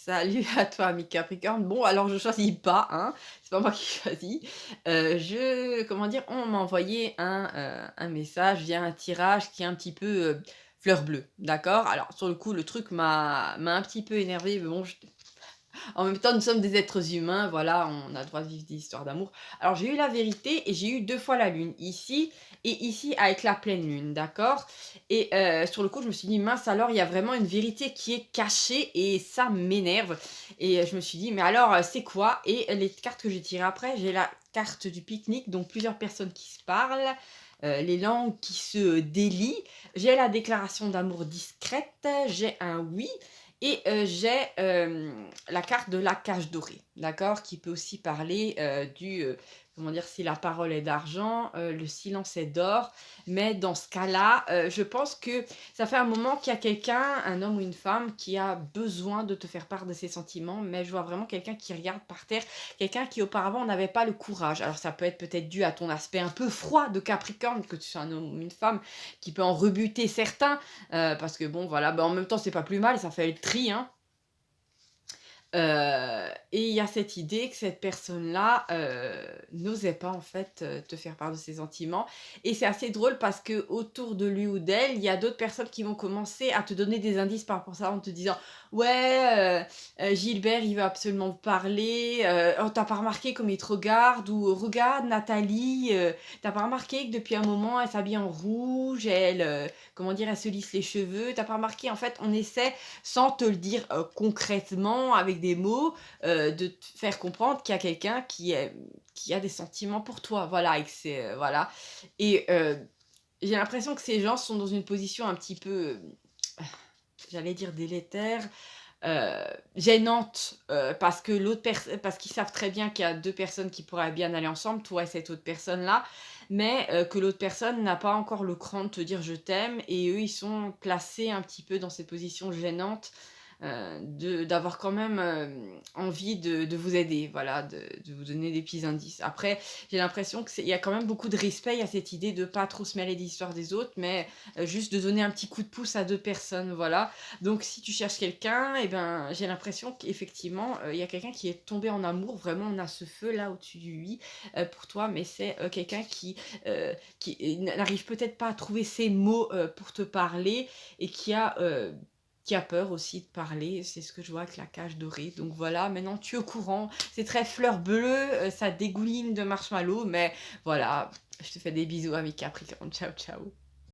Salut à toi, ami Capricorne. Bon, alors je choisis pas, hein, c'est pas moi qui choisis. Comment dire? On m'a envoyé un message via un tirage qui est un petit peu, fleur bleue, d'accord? Alors sur le coup, le truc m'a un petit peu énervée, mais bon, en même temps, nous sommes des êtres humains, voilà, on a le droit de vivre des histoires d'amour. Alors j'ai eu la vérité et j'ai eu 2 fois la lune, ici et ici avec la pleine lune, d'accord? Et sur le coup, je me suis dit: «Mince alors, il y a vraiment une vérité qui est cachée et ça m'énerve» et je me suis dit: «Mais alors, c'est quoi?» et les cartes que j'ai tirées après, j'ai la carte du pique-nique, donc plusieurs personnes qui se parlent, les langues qui se délient. J'ai la déclaration d'amour discrète, j'ai un oui et j'ai, la carte de la cage dorée, d'accord? Qui peut aussi parler, comment dire? Si la parole est d'argent, le silence est d'or. Mais dans ce cas-là, je pense que ça fait un moment qu'il y a quelqu'un, un homme ou une femme, qui a besoin de te faire part de ses sentiments, mais je vois vraiment quelqu'un qui regarde par terre, quelqu'un qui auparavant n'avait pas le courage. Alors ça peut être peut-être dû à ton aspect un peu froid de Capricorne, que tu sois un homme ou une femme, qui peut en rebuter certains, parce que bon voilà, bah, en même temps c'est pas plus mal, ça fait le tri, hein. Et il y a cette idée que cette personne-là, n'osait pas en fait, te faire part de ses sentiments et c'est assez drôle parce que autour de lui ou d'elle, il y a d'autres personnes qui vont commencer à te donner des indices par rapport à ça en te disant: «Ouais, Gilbert il veut absolument te parler, oh tu pas remarqué comme il te regarde?» ou «Regarde Nathalie, tu pas remarqué que depuis un moment elle s'habille en rouge, elle, comment dire? Elle se lisse les cheveux, t'as pas remarqué?» En fait, on essaie sans te le dire, concrètement avec des mots, de te faire comprendre qu'il y a quelqu'un qui a des sentiments pour toi, voilà et que c'est, voilà et j'ai l'impression que ces gens sont dans une position un petit peu, j'allais dire délétère, heu, gênante, parce qu'ils savent très bien qu'il y a 2 personnes qui pourraient bien aller ensemble, toi et cette autre personne-là, mais que l'autre personne n'a pas encore le cran de te dire: «Je t'aime» et eux, ils sont placés un petit peu dans cette position gênante, de d'avoir quand même, envie de vous aider, voilà, de vous donner des petits indices. Après, j'ai l'impression que c'est il y a quand même beaucoup de respect, il y a cette idée de pas trop se mêler des histoires des autres, mais juste de donner un petit coup de pouce à 2 personnes, voilà. Donc si tu cherches quelqu'un et ben, j'ai l'impression qu'effectivement, il y a quelqu'un qui est tombé en amour. Vraiment, on a ce feu-là au-dessus du «oui», pour toi, mais c'est, quelqu'un qui n'arrive peut-être pas à trouver ses mots, pour te parler et qui a peur aussi de parler. C'est ce que je vois avec la cage dorée. Donc voilà, maintenant tu es au courant. C'est très fleur bleue, ça dégouline de marshmallows, mais voilà, je te fais des bisous, ami Capricorne. Ciao, ciao.